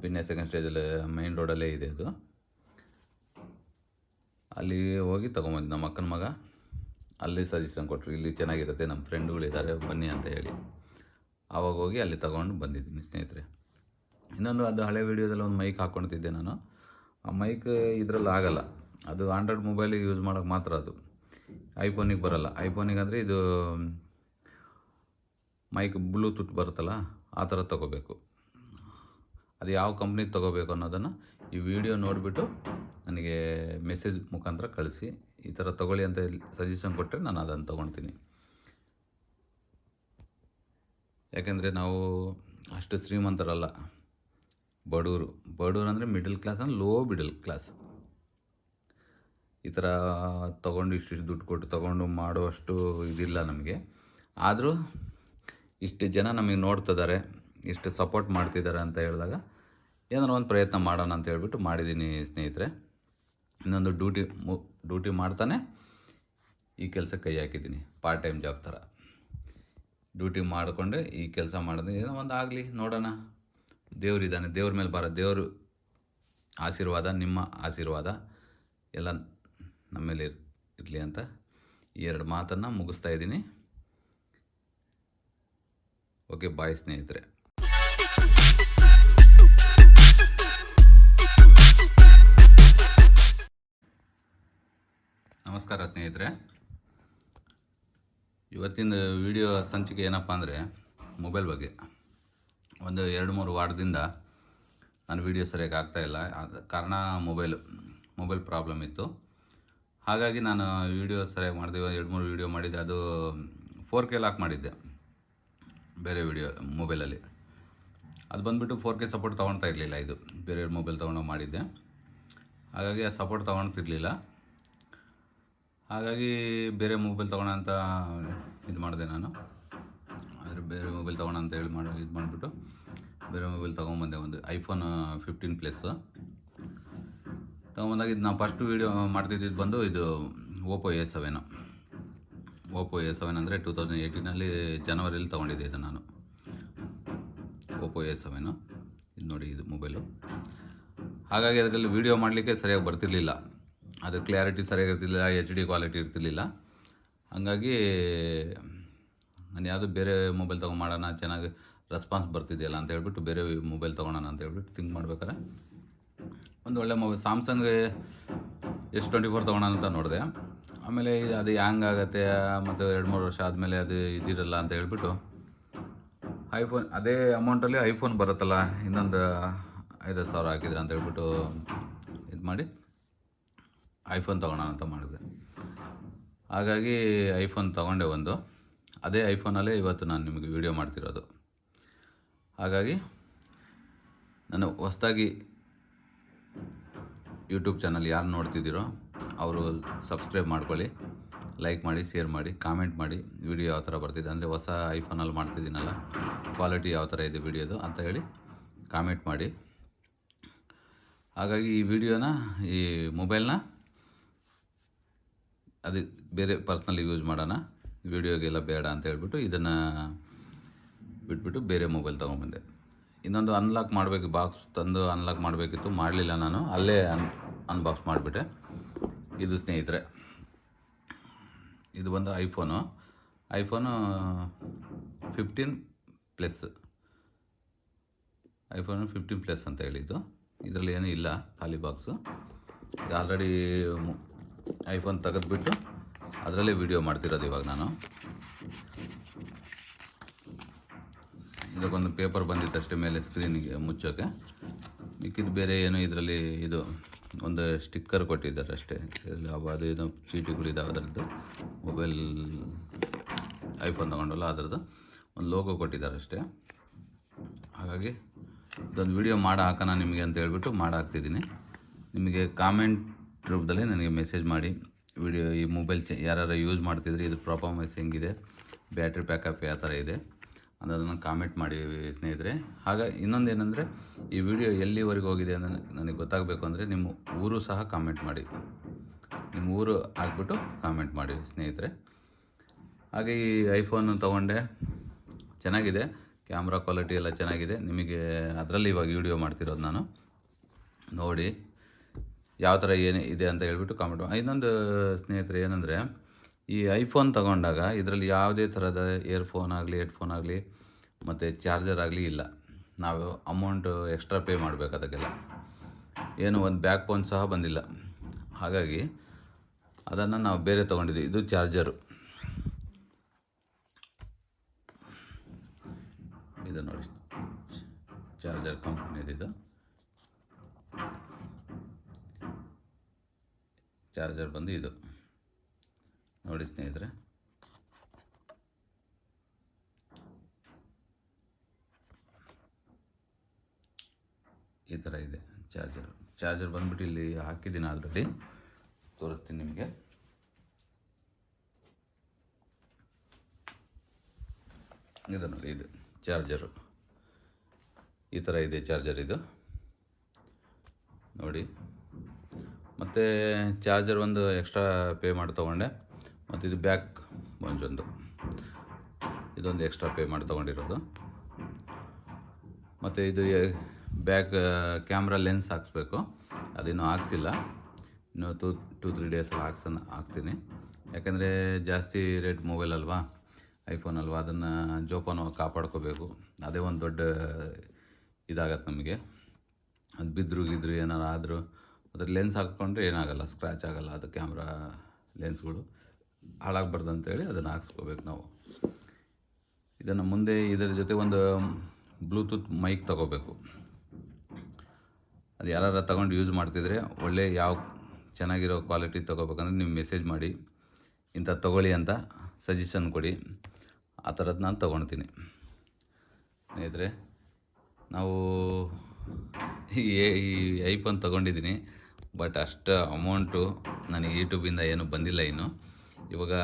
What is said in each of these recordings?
ಪಿನ್ನೆ second ಸ್ಟೇಜಲ್ಲಿ main ರೋಡಲ್ಲೇ ಇದೆ ಅದು. ಅಲ್ಲಿ ಹೋಗಿ ತೊಗೊಂಬಂದು ನಮ್ಮ ಅಕ್ಕನ ಮಗ ಅಲ್ಲಿ ಸಜೆಷನ್ ಕೊಟ್ಟರು, ಇಲ್ಲಿ ಚೆನ್ನಾಗಿರುತ್ತೆ, ನಮ್ಮ ಫ್ರೆಂಡುಗಳಿದ್ದಾರೆ ಬನ್ನಿ ಅಂತ ಹೇಳಿ. ಆವಾಗ ಹೋಗಿ ಅಲ್ಲಿ ತೊಗೊಂಡು ಬಂದಿದ್ದೀನಿ ಸ್ನೇಹಿತರೆ. ಇನ್ನೊಂದು, ಅದು ಹಳೆ ವೀಡಿಯೋದಲ್ಲಿ ಒಂದು ಮೈಕ್ ಹಾಕ್ಕೊಳ್ತಿದ್ದೆ ನಾನು. ಆ ಮೈಕ್ ಇದರಲ್ಲಿ ಆಗಲ್ಲ, ಅದು ಆಂಡ್ರಾಯ್ಡ್ ಮೊಬೈಲಿಗೆ ಯೂಸ್ ಮಾಡೋಕ್ಕೆ ಮಾತ್ರ, ಅದು ಐಫೋನಿಗೆ ಬರೋಲ್ಲ. ಐಫೋನಿಗೆ ಅಂದರೆ ಇದು ಮೈಕ್ ಬ್ಲೂಟೂತ್ ಬರುತ್ತಲ್ಲ, ಆ ಥರ ತೊಗೋಬೇಕು. ಅದು ಯಾವ ಕಂಪ್ನಿದು ತೊಗೋಬೇಕು ಅನ್ನೋದನ್ನು ಈ ವಿಡಿಯೋ ನೋಡಿಬಿಟ್ಟು ನನಗೆ ಮೆಸೇಜ್ ಮುಖಾಂತರ ಕಳಿಸಿ. ಈ ಥರ ತೊಗೊಳ್ಳಿ ಅಂತ ಸಜೆಷನ್ ಕೊಟ್ಟರೆ ನಾನು ಅದನ್ನು ತೊಗೊಳ್ತೀನಿ. ಯಾಕೆಂದರೆ ನಾವು ಅಷ್ಟು ಶ್ರೀಮಂತರಲ್ಲ, ಬಡವರು ಅಂದರೆ ಮಿಡಲ್ ಕ್ಲಾಸ್ ಅಂದರೆ ಲೋ ಮಿಡಲ್ ಕ್ಲಾಸ್. ಈ ಥರ ತೊಗೊಂಡು ಇಷ್ಟು ದುಡ್ಡು ಕೊಟ್ಟು ತೊಗೊಂಡು ಮಾಡುವಷ್ಟು ಇದಿಲ್ಲ ನಮಗೆ. ಆದರೂ ಇಷ್ಟು ಜನ ನಮಗೆ ನೋಡ್ತಿದ್ದಾರೆ, ಇಷ್ಟು ಸಪೋರ್ಟ್ ಮಾಡ್ತಿದ್ದಾರೆ ಅಂತ ಹೇಳಿದಾಗ ಏನಾದ್ರು ಒಂದು ಪ್ರಯತ್ನ ಮಾಡೋಣ ಅಂತ ಹೇಳ್ಬಿಟ್ಟು ಮಾಡಿದ್ದೀನಿ ಸ್ನೇಹಿತರೆ. ಇನ್ನೊಂದು ಡ್ಯೂಟಿ ಮಾಡ್ತಾನೆ ಈ ಕೆಲಸಕ್ಕೆ ಕೈ ಹಾಕಿದ್ದೀನಿ, ಪಾರ್ಟ್ ಟೈಮ್ ಜಾಬ್ ಥರ. ಡ್ಯೂಟಿ ಮಾಡಿಕೊಂಡೆ ಈ ಕೆಲಸ ಮಾಡಿದ್ರೆ ಏನೋ ಒಂದು ಆಗಲಿ ನೋಡೋಣ. ದೇವರಿದ್ದಾನೆ, ದೇವ್ರ ಮೇಲೆ ದೇವರು ಆಶೀರ್ವಾದ, ನಿಮ್ಮ ಆಶೀರ್ವಾದ ಎಲ್ಲ ನಮ್ಮ ಮೇಲೆ ಇರಲಿ ಅಂತ ಈ 2 ಮಾತನ್ನು ಮುಗಿಸ್ತಾ ಇದ್ದೀನಿ. ಓಕೆ, ಬಾಯ್ ಸ್ನೇಹಿತರೆ. ನಮಸ್ಕಾರ ಸ್ನೇಹಿತರೆ. ಇವತ್ತಿನ ವಿಡಿಯೋ ಸಂಚಿಕೆ ಏನಪ್ಪ ಅಂದರೆ ಮೊಬೈಲ್ ಬಗ್ಗೆ. ಒಂದು 2-3 ವಾರದಿಂದ ನಾನು ವಿಡಿಯೋ ಸರಿಯಾಗಿ ಆಗ್ತಾಯಿಲ್ಲ. ಕಾರಣ ಮೊಬೈಲ್ ಪ್ರಾಬ್ಲಮ್ ಇತ್ತು. ಹಾಗಾಗಿ ನಾನು ವಿಡಿಯೋ ಸರಿಯಾಗಿ ಮಾಡಿದೆ. 2-3 ವಿಡಿಯೋ ಮಾಡಿದ್ದೆ, ಅದು 4K ಲಾಕ್ ಮಾಡಿದ್ದೆ ಬೇರೆ ವಿಡಿಯೋ ಮೊಬೈಲಲ್ಲಿ. ಅದು ಬಂದುಬಿಟ್ಟು 4K ಸಪೋರ್ಟ್ ತೊಗೊಳ್ತಾ ಇರಲಿಲ್ಲ. ಇದು ಬೇರೆ ಮೊಬೈಲ್ ತೊಗೊಂಡು ಮಾಡಿದ್ದೆ, ಹಾಗಾಗಿ ಆ ಸಪೋರ್ಟ್ ತೊಗೊಳ್ತಿರ್ಲಿಲ್ಲ. ಹಾಗಾಗಿ ಬೇರೆ ಮೊಬೈಲ್ ತೊಗೊಳ ಅಂತ ಇದು ಮಾಡಿದೆ ನಾನು. ಆದರೆ ಬೇರೆ ಮೊಬೈಲ್ ತೊಗೊಳ ಅಂತ ಹೇಳಿ ಇದು ಮಾಡಿಬಿಟ್ಟು ಬೇರೆ ಮೊಬೈಲ್ ತೊಗೊಂಬಂದೆ. ಒಂದು iPhone 15 Plus ತೊಗೊಂಬಂದಾಗ, ಇದು ನಾವು ಫಸ್ಟ್ ವೀಡಿಯೋ ಮಾಡ್ತಿದ್ದು ಬಂದು ಇದು Oppo A7. Oppo A7 ಅಂದರೆ 2018 ಜನವರಿಯಲ್ಲಿ ತೊಗೊಂಡಿದ್ದೆ ಇದು ನಾನು. Oppo A7 ಇದು ನೋಡಿ, ಇದು ಮೊಬೈಲು. ಹಾಗಾಗಿ ಅದರಲ್ಲಿ ವೀಡಿಯೋ ಮಾಡಲಿಕ್ಕೆ ಸರಿಯಾಗಿ ಬರ್ತಿರ್ಲಿಲ್ಲ, ಅದು ಕ್ಲಾರಿಟಿ ಸರಿಯಾಗಿ ಇರ್ತಿರ್ಲಿಲ್ಲ, HD ಕ್ವಾಲಿಟಿ ಇರ್ತಿರ್ಲಿಲ್ಲ. ಹಾಗಾಗಿ ನಾನು ಯಾವುದೂ ಬೇರೆ ಮೊಬೈಲ್ ಮಾಡೋಣ, ಚೆನ್ನಾಗಿ ರೆಸ್ಪಾನ್ಸ್ ಬರ್ತಿದೆಯಲ್ಲ ಅಂತ ಹೇಳ್ಬಿಟ್ಟು ಬೇರೆ ಮೊಬೈಲ್ ತೊಗೊಳೋಣ ಅಂತ ಹೇಳ್ಬಿಟ್ಟು ಥಿಂಕ್ ಮಾಡ್ಬೇಕಾರೆ ಒಂದು ಒಳ್ಳೆ ಮೊಬೈಲ್ ಸ್ಯಾಮ್ಸಂಗ್ S24 ತೊಗೊಳೋಣ ಅಂತ ನೋಡಿದೆ. ಆಮೇಲೆ ಅದು ಹ್ಯಾಂಗ್ ಆಗುತ್ತೆ ಮತ್ತು 2-3 ವರ್ಷ ಆದಮೇಲೆ ಅದು ಇದಿರಲ್ಲ ಅಂತ ಹೇಳ್ಬಿಟ್ಟು ಐಫೋನ್ ಅದೇ ಅಮೌಂಟಲ್ಲಿ ಐಫೋನ್ ಬರುತ್ತಲ್ಲ, ಇನ್ನೊಂದು 5,000 ಹಾಕಿದ್ರೆ ಅಂತ ಹೇಳ್ಬಿಟ್ಟು ಇದು ಮಾಡಿ ಐಫೋನ್ ತೊಗೊಳೋಣ ಅಂತ ಮಾಡಿದೆ. ಹಾಗಾಗಿ ಐಫೋನ್ ತೊಗೊಂಡೆ ಒಂದು. ಅದೇ ಐಫೋನಲ್ಲೇ ಇವತ್ತು ನಾನು ನಿಮಗೆ ವಿಡಿಯೋ ಮಾಡ್ತಿರೋದು. ಹಾಗಾಗಿ ನಾನು ಹೊಸದಾಗಿ ಯೂಟ್ಯೂಬ್ ಚಾನಲ್ ಯಾರು ನೋಡ್ತಿದ್ದೀರೋ ಅವರು ಸಬ್ಸ್ಕ್ರೈಬ್ ಮಾಡ್ಕೊಳ್ಳಿ, ಲೈಕ್ ಮಾಡಿ, ಶೇರ್ ಮಾಡಿ, ಕಾಮೆಂಟ್ ಮಾಡಿ. ವಿಡಿಯೋ ಯಾವ ಥರ ಬರ್ತಿದೆ ಅಂದರೆ ಹೊಸ ಐಫೋನಲ್ಲಿ ಮಾಡ್ತಿದ್ದೀನಲ್ಲ, ಕ್ವಾಲಿಟಿ ಯಾವ ಥರ ಇದೆ ವಿಡಿಯೋದು ಅಂತ ಹೇಳಿ ಕಾಮೆಂಟ್ ಮಾಡಿ. ಹಾಗಾಗಿ ಈ ವಿಡಿಯೋನ, ಈ ಮೊಬೈಲ್ನ ಅದು ಬೇರೆ ಪರ್ಸ್ನಲ್ ಯೂಸ್ ಮಾಡೋಣ, ವಿಡಿಯೋಗೆಲ್ಲ ಬೇಡ ಅಂತ ಹೇಳ್ಬಿಟ್ಟು ಇದನ್ನು ಬಿಟ್ಬಿಟ್ಟು ಬೇರೆ ಮೊಬೈಲ್ ತೊಗೊಂಬಂದೆ. ಇನ್ನೊಂದು ಅನ್ಲಾಕ್ ಮಾಡಬೇಕು, ಬಾಕ್ಸ್ ತಂದು ಅನ್ಲಾಕ್ ಮಾಡಬೇಕಿತ್ತು, ಮಾಡಲಿಲ್ಲ ನಾನು, ಅಲ್ಲೇ ಅನ್ಬಾಕ್ಸ್ ಮಾಡಿಬಿಟ್ಟೆ. ಇದು ಸ್ನೇಹಿತರೆ, ಇದು ಬಂದು ಐಫೋನು 15 Plus. iPhone 15 Plus ಅಂತ ಹೇಳಿದ್ದು. ಇದರಲ್ಲಿ ಏನೂ ಇಲ್ಲ, ಖಾಲಿ ಬಾಕ್ಸು. ಆಲ್ರೆಡಿ ಐಫೋನ್ ತೆಗೆದುಬಿಟ್ಟು ಅದರಲ್ಲೇ ವಿಡಿಯೋ ಮಾಡ್ತಿರೋದು ಇವಾಗ ನಾನು. ಇದಕ್ಕೊಂದು ಪೇಪರ್ ಬಂದಿತ್ತಷ್ಟೇ ಮೇಲೆ ಸ್ಕ್ರೀನಿಗೆ ಮುಚ್ಚೋಕ್ಕೆ, ಮಿಕ್ಕಿದ್ದು ಬೇರೆ ಏನು ಇದರಲ್ಲಿ. ಇದು ಒಂದು ಸ್ಟಿಕ್ಕರ್ ಕೊಟ್ಟಿದ್ದಾರೆ ಅಷ್ಟೇ. ಅದು ಇದು ಚೀಟಿಗಳಿದ್ದಾವೆ ಅದರದ್ದು, ಮೊಬೈಲ್ ಐಫೋನ್ ತೊಗೊಂಡಲ್ಲ ಅದರದ್ದು ಒಂದು ಲೋಗೋ ಕೊಟ್ಟಿದ್ದಾರೆ ಅಷ್ಟೇ. ಹಾಗಾಗಿ ಇದೊಂದು ವಿಡಿಯೋ ಹಾಕೋಣ ನಿಮಗೆ ಅಂತ ಹೇಳ್ಬಿಟ್ಟು ಹಾಕ್ತಿದ್ದೀನಿ. ನಿಮಗೆ ಕಾಮೆಂಟ್ ರೂಪದಲ್ಲಿ ನನಗೆ ಮೆಸೇಜ್ ಮಾಡಿ, ವಿಡಿಯೋ ಈ ಮೊಬೈಲ್ ಯಾರು ಯೂಸ್ ಮಾಡ್ತಿದ್ರೆ ಇದು ಪರ್ಫಾರ್ಮೆನ್ಸ್ ಹೆಂಗಿದೆ, ಬ್ಯಾಟ್ರಿ ಬ್ಯಾಕಪ್ ಯಾವ ಥರ ಇದೆ ಅನ್ನೋದನ್ನು ಕಾಮೆಂಟ್ ಮಾಡಿ ಸ್ನೇಹಿತರೆ. ಹಾಗೆ ಇನ್ನೊಂದು ಏನಂದರೆ, ಈ ವಿಡಿಯೋ ಎಲ್ಲಿವರೆಗೆ ಹೋಗಿದೆ ಅನ್ನೋ ನನಗೆ ಗೊತ್ತಾಗಬೇಕು ಅಂದರೆ ನಿಮ್ಮ ಊರು ಸಹ ಕಾಮೆಂಟ್ ಮಾಡಿ, ನಿಮ್ಮ ಊರು ಹಾಕ್ಬಿಟ್ಟು ಕಾಮೆಂಟ್ ಮಾಡಿ ಸ್ನೇಹಿತರೆ. ಹಾಗೆ ಈ ಐಫೋನ್ ತೊಗೊಂಡೆ, ಚೆನ್ನಾಗಿದೆ. ಕ್ಯಾಮ್ರಾ ಕ್ವಾಲಿಟಿ ಎಲ್ಲ ಚೆನ್ನಾಗಿದೆ. ನಿಮಗೆ ಅದರಲ್ಲಿ ಇವಾಗ ವಿಡಿಯೋ ಮಾಡ್ತಿರೋದು ನಾನು. ನೋಡಿ ಯಾವ ಥರ ಏನು ಇದೆ ಅಂತ ಹೇಳ್ಬಿಟ್ಟು ಕಾಮೆಂಟ್ ಮಾಡಿ. ಇನ್ನೊಂದು ಸ್ನೇಹಿತರೆ ಏನಂದರೆ, ಈ ಐಫೋನ್ ತೊಗೊಂಡಾಗ ಇದರಲ್ಲಿ ಯಾವುದೇ ಥರದ ಇಯರ್ಫೋನ್ ಆಗಲಿ, ಹೆಡ್ಫೋನ್ ಆಗಲಿ ಮತ್ತು ಚಾರ್ಜರ್ ಆಗಲಿ ಇಲ್ಲ. ನಾವು ಅಮೌಂಟು ಎಕ್ಸ್ಟ್ರಾ ಪೇ ಮಾಡಬೇಕು ಅದಕ್ಕೆಲ್ಲ. ಏನು ಒಂದು ಬ್ಯಾಕ್ ಫೋನ್ ಸಹ ಬಂದಿಲ್ಲ. ಹಾಗಾಗಿ ಅದನ್ನು ನಾವು ಬೇರೆ ತೊಗೊಂಡಿದ್ವಿ. ಇದು ಚಾರ್ಜರು. ಇದು ನೋಡಿ, ಚಾರ್ಜರ್ ಕಂಪ್ನಿದು ಚಾರ್ಜರ್ ಬಂದು ಇದು ನೋಡಿ ಸ್ನೇಹಿತರೆ. ಈ ಥರ ಇದೆ ಚಾರ್ಜರ್ ಬಂದ್ಬಿಟ್ಟು ಇಲ್ಲಿ ಹಾಕಿದ್ದೀನಿ ಆಲ್ರೆಡಿ, ತೋರಿಸ್ತೀನಿ ನಿಮಗೆ. ಇದು ನೋಡಿ, ಇದು ಚಾರ್ಜರು ಈ ಥರ ಇದೆ ಚಾರ್ಜರ್ ಇದು ನೋಡಿ. ಮತ್ತು ಚಾರ್ಜರ್ ಒಂದು ಎಕ್ಸ್ಟ್ರಾ ಪೇ ಮಾಡಿ ತೊಗೊಂಡೆ. ಮತ್ತು ಇದು ಬ್ಯಾಕ್ ಇದೊಂದು ಎಕ್ಸ್ಟ್ರಾ ಪೇ ಮಾಡಿ ತೊಗೊಂಡಿರೋದು. ಮತ್ತು ಇದು ಬ್ಯಾಕ್ ಕ್ಯಾಮ್ರಾ ಲೆನ್ಸ್ ಹಾಕ್ಸ್ಬೇಕು, ಅದಿನ್ನೂ ಹಾಕ್ಸಿಲ್ಲ. ಇನ್ನು 2-3 ಡೇಸಲ್ಲಿ ಹಾಕ್ಸ್ತೀನಿ. ಯಾಕೆಂದರೆ ಜಾಸ್ತಿ ರೇಟ್ ಮೊಬೈಲ್ ಅಲ್ವಾ, ಐಫೋನ್ ಅಲ್ವಾ, ಅದನ್ನು ಜೋಪಾನವಾಗಿ ಕಾಪಾಡ್ಕೋಬೇಕು. ಅದೇ ಒಂದು ದೊಡ್ಡ ಇದಾಗತ್ತೆ ನಮಗೆ. ಅದು ಬಿದ್ದರು ಏನಾರು ಆದರೂ ಅದ್ರ ಲೆನ್ಸ್ ಹಾಕ್ಕೊಂಡ್ರೆ ಏನಾಗಲ್ಲ, ಸ್ಕ್ರ್ಯಾಚ್ ಆಗೋಲ್ಲ. ಅದು ಕ್ಯಾಮ್ರಾ ಲೆನ್ಸ್ಗಳು ಹಾಳಾಗಬಾರ್ದು ಅಂತೇಳಿ ಅದನ್ನು ಹಾಕ್ಸ್ಕೋಬೇಕು ನಾವು. ಇದನ್ನು ಮುಂದೆ ಇದರ ಜೊತೆ ಒಂದು ಬ್ಲೂಟೂತ್ ಮೈಕ್ ತೊಗೋಬೇಕು. ಅದು ಯಾರು ತಗೊಂಡು ಯೂಸ್ ಮಾಡ್ತಿದ್ರೆ ಒಳ್ಳೆ ಯಾವ ಚೆನ್ನಾಗಿರೋ ಕ್ವಾಲಿಟಿ ತೊಗೋಬೇಕಂದ್ರೆ ನೀವು ಮೆಸೇಜ್ ಮಾಡಿ, ಇಂಥದ್ದು ತೊಗೊಳ್ಳಿ ಅಂತ ಸಜೆಷನ್ ಕೊಡಿ. ಆ ಥರದ್ದು ನಾನು ತೊಗೊಳ್ತೀನಿ ಸ್ನೇಹಿತರೆ. ನಾವು ಈ ಐಫೋನ್ ತೊಗೊಂಡಿದ್ದೀನಿ, ಬಟ್ ಅಷ್ಟು ಅಮೌಂಟು ನನಗೆ ಯೂಟ್ಯೂಬಿಂದ ಏನೂ ಬಂದಿಲ್ಲ ಇನ್ನು. ಇವಾಗ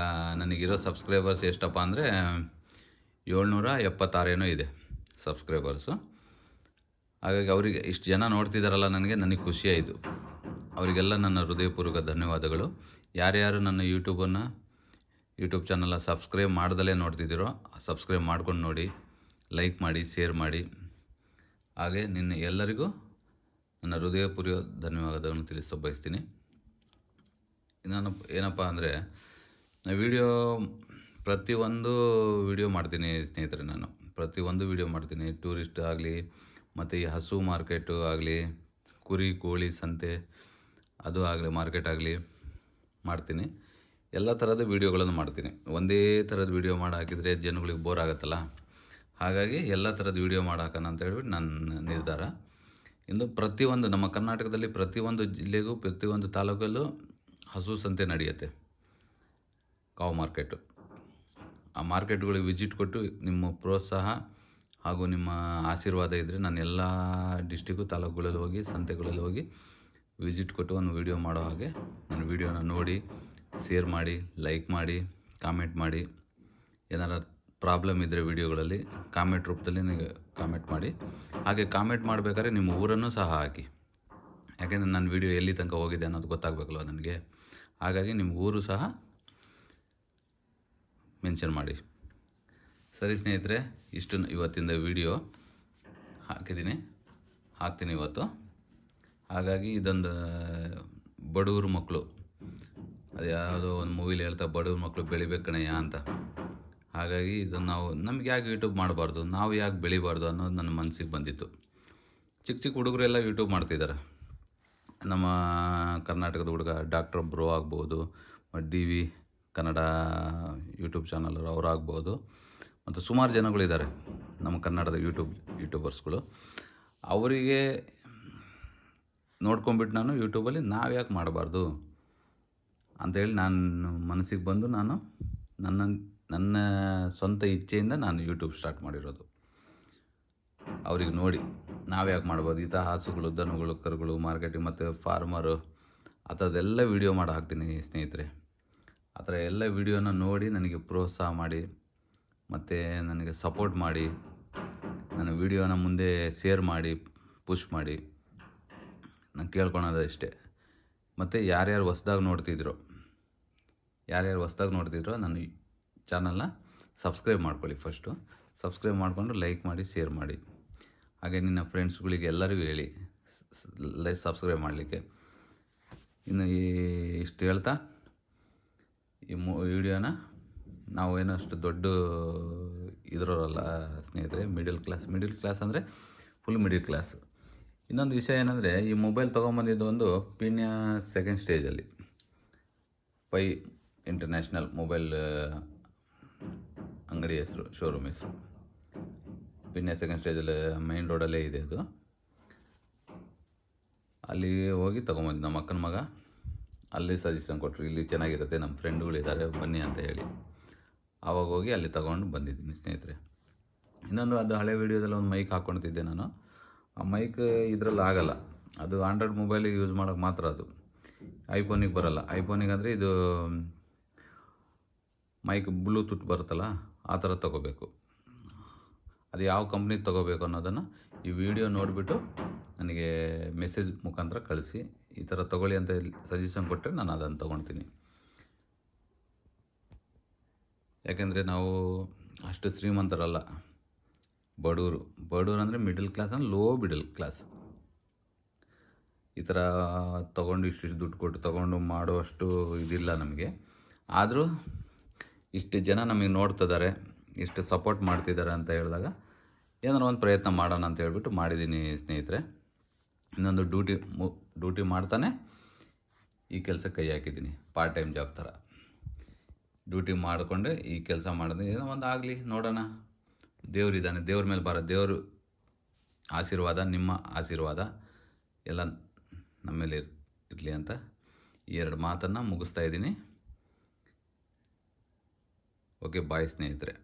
ನನಗಿರೋ ಸಬ್ಸ್ಕ್ರೈಬರ್ಸ್ ಎಷ್ಟಪ್ಪ ಅಂದರೆ 776 ಏನೋ ಇದೆ ಸಬ್ಸ್ಕ್ರೈಬರ್ಸು. ಹಾಗಾಗಿ ಅವರಿಗೆ ಇಷ್ಟು ಜನ ನೋಡ್ತಿದ್ದಾರಲ್ಲ, ನನಗೆ ಖುಷಿ ಆಯಿತು. ಅವರಿಗೆಲ್ಲ ನನ್ನ ಹೃದಯಪೂರ್ವಕ ಧನ್ಯವಾದಗಳು. ಯಾರ್ಯಾರು ನನ್ನ ಯೂಟ್ಯೂಬ್ ಚಾನಲ್ನ ಸಬ್ಸ್ಕ್ರೈಬ್ ಮಾಡ್ದಲೇ ನೋಡ್ತಿದ್ದೀರೋ ಸಬ್ಸ್ಕ್ರೈಬ್ ಮಾಡ್ಕೊಂಡು ನೋಡಿ, ಲೈಕ್ ಮಾಡಿ, ಶೇರ್ ಮಾಡಿ. ಹಾಗೆ ಎಲ್ಲರಿಗೂ ನನ್ನ ಹೃದಯಪೂರ್ವಕ ಧನ್ಯವಾದಗಳನ್ನು ತಿಳಿಸ ಬಯಸ್ತೀನಿ. ನಾನು ಏನಪ್ಪ ಅಂದರೆ, ಪ್ರತಿಯೊಂದು ವಿಡಿಯೋ ಮಾಡ್ತೀನಿ ಸ್ನೇಹಿತರೆ. ನಾನು ಪ್ರತಿಯೊಂದು ವಿಡಿಯೋ ಮಾಡ್ತೀನಿ. ಟೂರಿಸ್ಟ್ ಆಗಲಿ, ಮತ್ತು ಈ ಹಸು ಮಾರ್ಕೆಟು ಆಗಲಿ, ಕುರಿ ಕೋಳಿ ಸಂತೆ ಅದು ಆಗಲಿ, ಮಾರ್ಕೆಟ್ ಆಗಲಿ ಮಾಡ್ತೀನಿ. ಎಲ್ಲ ಥರದ ವೀಡಿಯೋಗಳನ್ನು ಮಾಡ್ತೀನಿ. ಒಂದೇ ಥರದ ವೀಡಿಯೋ ಮಾಡಿ ಹಾಕಿದರೆ ಜನಗಳಿಗೆ ಬೋರ್ ಆಗುತ್ತಲ್ಲ. ಹಾಗಾಗಿ ಎಲ್ಲ ಥರದ ವೀಡಿಯೋ ಮಾಡಿ ಹಾಕೋಣ ಅಂತ ಹೇಳ್ಬಿಟ್ಟು ನನ್ನ ನಿರ್ಧಾರ. ಇನ್ನು ಪ್ರತಿಯೊಂದು ನಮ್ಮ ಕರ್ನಾಟಕದಲ್ಲಿ ಪ್ರತಿಯೊಂದು ಜಿಲ್ಲೆಗೂ ಪ್ರತಿಯೊಂದು ತಾಲೂಕಲ್ಲೂ ಹಸು ಸಂತೆ ನಡೆಯುತ್ತೆ, ಕಾವು ಮಾರ್ಕೆಟು. ಆ ಮಾರ್ಕೆಟ್ಗಳಿಗೆ ವಿಸಿಟ್ ಕೊಟ್ಟು ನಿಮ್ಮ ಪ್ರೋತ್ಸಾಹ ಹಾಗೂ ನಿಮ್ಮ ಆಶೀರ್ವಾದ ಇದ್ದರೆ ನಾನು ಎಲ್ಲ ಡಿಸ್ಟಿಕ್ಕು ತಾಲೂಕುಗಳಲ್ಲಿ ಹೋಗಿ, ಸಂತೆಗಳಲ್ಲಿ ಹೋಗಿ ವಿಸಿಟ್ ಕೊಟ್ಟು ಒಂದು ವೀಡಿಯೋ ಮಾಡೋ ಹಾಗೆ ನನ್ನ ವೀಡಿಯೋನ ನೋಡಿ, ಶೇರ್ ಮಾಡಿ, ಲೈಕ್ ಮಾಡಿ, ಕಾಮೆಂಟ್ ಮಾಡಿ. ಏನಾರ ಪ್ರಾಬ್ಲಮ್ ಇದ್ದರೆ ವೀಡಿಯೋಗಳಲ್ಲಿ ಕಾಮೆಂಟ್ ರೂಪದಲ್ಲಿ ನೀವು ಕಾಮೆಂಟ್ ಮಾಡಿ. ಹಾಗೆ ಕಾಮೆಂಟ್ ಮಾಡಬೇಕಾದ್ರೆ ನಿಮ್ಮ ಊರನ್ನು ಸಹ ಹಾಕಿ. ಯಾಕೆಂದರೆ ನನ್ನ ವೀಡಿಯೋ ಎಲ್ಲಿ ತನಕ ಹೋಗಿದೆ ಅನ್ನೋದು ಗೊತ್ತಾಗಬೇಕಲ್ವ ನನಗೆ. ಹಾಗಾಗಿ ನಿಮ್ಮ ಊರು ಸಹ ಮೆನ್ಷನ್ ಮಾಡಿ. ಸರಿ ಸ್ನೇಹಿತರೆ, ಇಷ್ಟು ಇವತ್ತಿಂದ ವೀಡಿಯೋ ಹಾಕ್ತೀನಿ ಇವತ್ತು. ಹಾಗಾಗಿ ಇದೊಂದು ಬಡವ್ರ ಮಕ್ಕಳು, ಅದು ಯಾವುದೋ ಒಂದು ಮೂವಿಲಿ ಹೇಳ್ತಾ, ಬಡವ್ರ ಮಕ್ಕಳು ಬೆಳಿಬೇಕು ಕಣಯ್ಯ ಅಂತ. ಹಾಗಾಗಿ ಇದನ್ನು ನಮ್ಗೆ ಯಾಕೆ ಯೂಟ್ಯೂಬ್ ಮಾಡಬಾರ್ದು, ನಾವು ಯಾಕೆ ಬೆಳಿಬಾರ್ದು ಅನ್ನೋದು ನನ್ನ ಮನಸ್ಸಿಗೆ ಬಂದಿತ್ತು. ಚಿಕ್ಕ ಹುಡುಗರೆಲ್ಲ ಯೂಟ್ಯೂಬ್ ಮಾಡ್ತಿದ್ದಾರೆ. ನಮ್ಮ ಕರ್ನಾಟಕದ ಹುಡುಗ ಡಾಕ್ಟರ್ ಬ್ರೋ ಆಗ್ಬೋದು, DV ಕನ್ನಡ ಯೂಟ್ಯೂಬ್ ಚಾನಲ್ ಅವರಾಗ್ಬೋದು, ಮತ್ತು ಸುಮಾರು ಜನಗಳಿದ್ದಾರೆ ನಮ್ಮ ಕನ್ನಡದ ಯೂಟ್ಯೂಬರ್ಸ್ಗಳು. ಅವರಿಗೆ ನೋಡ್ಕೊಂಬಿಟ್ಟು ನಾನು ಯೂಟ್ಯೂಬಲ್ಲಿ ನಾವು ಯಾಕೆ ಮಾಡಬಾರ್ದು ಅಂಥೇಳಿ ನಾನು ಮನಸ್ಸಿಗೆ ಬಂದು ನಾನು ನನ್ನ ಸ್ವಂತ ಇಚ್ಛೆಯಿಂದ ನಾನು ಯೂಟ್ಯೂಬ್ ಸ್ಟಾರ್ಟ್ ಮಾಡಿರೋದು. ಅವ್ರಿಗೆ ನೋಡಿ ನಾವು ಯಾಕೆ ಮಾಡ್ಬೋದು, ಈ ಥರ ಹಸುಗಳು, ದನಗಳು, ಕರುಗಳು, ಮಾರ್ಕೆಟಿಂಗ್ ಮತ್ತು ಫಾರ್ಮರು ಆ ಥರದ್ದೆಲ್ಲ ವೀಡಿಯೋ ಮಾಡಿ ಹಾಕ್ತೀನಿ ಸ್ನೇಹಿತರೆ. ಆ ಥರ ಎಲ್ಲ ವೀಡಿಯೋನ ನೋಡಿ ನನಗೆ ಪ್ರೋತ್ಸಾಹ ಮಾಡಿ ಮತ್ತು ನನಗೆ ಸಪೋರ್ಟ್ ಮಾಡಿ, ನನ್ನ ವೀಡಿಯೋನ ಮುಂದೆ ಶೇರ್ ಮಾಡಿ, ಪುಷ್ ಮಾಡಿ. ನಾನು ಕೇಳ್ಕೊಳೋದು ಅಷ್ಟೇ. ಮತ್ತು ಯಾರ್ಯಾರು ಹೊಸ್ದಾಗಿ ನೋಡ್ತಿದ್ರೋ ನನ್ನ ಚಾನಲ್ನ ಸಬ್ಸ್ಕ್ರೈಬ್ ಮಾಡ್ಕೊಳ್ಳಿ. ಫಸ್ಟು ಸಬ್ಸ್ಕ್ರೈಬ್ ಮಾಡಿಕೊಂಡು ಲೈಕ್ ಮಾಡಿ, ಶೇರ್ ಮಾಡಿ. ಹಾಗೆ ನಿನ್ನ ಫ್ರೆಂಡ್ಸ್ಗಳಿಗೆ ಎಲ್ಲರಿಗೂ ಹೇಳಿ ಸಬ್ಸ್ಕ್ರೈಬ್ ಮಾಡಲಿಕ್ಕೆ. ಇನ್ನು ಇಷ್ಟು ಹೇಳ್ತಾ ಈ ವಿಡಿಯೋನ ನಾವು ಏನೋ ಅಷ್ಟು ದೊಡ್ಡ ಇದರಲ್ಲ ಸ್ನೇಹಿತರೆ. ಮಿಡಲ್ ಕ್ಲಾಸ್ ಅಂದರೆ ಫುಲ್ ಮಿಡಲ್ ಕ್ಲಾಸ್. ಇನ್ನೊಂದು ವಿಷಯ ಏನಂದರೆ, ಈ ಮೊಬೈಲ್ ತೊಗೊಂಬಂದಿದ್ದು ಒಂದು ಪೀಣ್ಯ ಸೆಕೆಂಡ್ ಸ್ಟೇಜಲ್ಲಿ, ಪೈ ಇಂಟರ್ನ್ಯಾಷನಲ್ ಮೊಬೈಲ್ ಅಂಗಡಿ ಹೆಸರು, ಶೋರೂಮ್ ಹೆಸರು ಪೀಣ್ಯ ಸೆಕೆಂಡ್ ಸ್ಟೇಜಲ್ಲಿ, ಮೈನ್ ರೋಡಲ್ಲೇ ಇದೆ ಅದು. ಅಲ್ಲಿ ಹೋಗಿ ತೊಗೊಂಬಂದು ನಮ್ಮ ಅಕ್ಕನ ಮಗ ಅಲ್ಲಿ ಸಜೆಷನ್ ಕೊಟ್ಟರು, ಇಲ್ಲಿ ಚೆನ್ನಾಗಿರುತ್ತೆ, ನಮ್ಮ ಫ್ರೆಂಡ್ಗಳಿದ್ದಾರೆ ಬನ್ನಿ ಅಂತ ಹೇಳಿ. ಆವಾಗ ಹೋಗಿ ಅಲ್ಲಿ ತೊಗೊಂಡು ಬಂದಿದ್ದೀನಿ ಸ್ನೇಹಿತರೆ. ಇನ್ನೊಂದು, ಅದು ಹಳೆ ವೀಡಿಯೋದಲ್ಲಿ ಒಂದು ಮೈಕ್ ಹಾಕ್ಕೊಳ್ತಿದ್ದೆ ನಾನು. ಆ ಮೈಕ್ ಇದರಲ್ಲಿ ಆಗಲ್ಲ, ಅದು ಆಂಡ್ರಾಯ್ಡ್ ಮೊಬೈಲಿಗೆ ಯೂಸ್ ಮಾಡೋಕ್ಕೆ ಮಾತ್ರ. ಅದು ಐಫೋನಿಗೆ ಬರೋಲ್ಲ. ಐಫೋನಿಗೆ ಅಂದರೆ ಇದು ಮೈಕ್ ಬ್ಲೂಟೂತ್ ಬರುತ್ತಲ್ಲ, ಆ ಥರ ತೊಗೋಬೇಕು. ಅದು ಯಾವ ಕಂಪ್ನಿದು ತೊಗೋಬೇಕು ಅನ್ನೋದನ್ನು ಈ ವಿಡಿಯೋ ನೋಡಿಬಿಟ್ಟು ನನಗೆ ಮೆಸೇಜ್ ಮುಖಾಂತರ ಕಳಿಸಿ. ಈ ಥರ ತೊಗೊಳ್ಳಿ ಅಂತ ಸಜೆಷನ್ ಕೊಟ್ಟರೆ ನಾನು ಅದನ್ನು ತೊಗೊಳ್ತೀನಿ. ಯಾಕೆಂದರೆ ನಾವು ಅಷ್ಟು ಶ್ರೀಮಂತರಲ್ಲ, ಬಡವರು ಅಂದರೆ ಮಿಡಲ್ ಕ್ಲಾಸ್ ಅಂದರೆ ಲೋ ಮಿಡಲ್ ಕ್ಲಾಸ್. ಈ ಥರ ತೊಗೊಂಡು ಇಷ್ಟು ದುಡ್ಡು ಕೊಟ್ಟು ತೊಗೊಂಡು ಮಾಡುವಷ್ಟು ಇದಿಲ್ಲ ನಮಗೆ. ಆದರೂ ಇಷ್ಟು ಜನ ನಮಗೆ ನೋಡ್ತಿದ್ದಾರೆ, ಇಷ್ಟು ಸಪೋರ್ಟ್ ಮಾಡ್ತಿದ್ದಾರೆ ಅಂತ ಹೇಳಿದಾಗ ಏನಾರು ಒಂದು ಪ್ರಯತ್ನ ಮಾಡೋಣ ಅಂತ ಹೇಳ್ಬಿಟ್ಟು ಮಾಡಿದ್ದೀನಿ ಸ್ನೇಹಿತರೆ. ಇನ್ನೊಂದು ಡ್ಯೂಟಿ ಮಾಡ್ತಾನೆ ಈ ಕೆಲಸ ಕೈ ಹಾಕಿದ್ದೀನಿ, ಪಾರ್ಟ್ ಟೈಮ್ ಜಾಬ್ ಥರ. ಡ್ಯೂಟಿ ಮಾಡಿಕೊಂಡು ಈ ಕೆಲಸ ಮಾಡಿದ್ರೆ ಏನೋ ಒಂದು ಆಗಲಿ, ನೋಡೋಣ. ದೇವರಿದ್ದಾನೆ, ದೇವ್ರ ಮೇಲೆ ದೇವರು ಆಶೀರ್ವಾದ, ನಿಮ್ಮ ಆಶೀರ್ವಾದ ಎಲ್ಲ ನಮ್ಮ ಮೇಲೆ ಇರಲಿ ಅಂತ ಈ 2 ಮಾತನ್ನು ಮುಗಿಸ್ತಾ ಇದ್ದೀನಿ. ಓಕೆ, ಬಾಯ್ ಸ್ನೇಹಿತರೆ.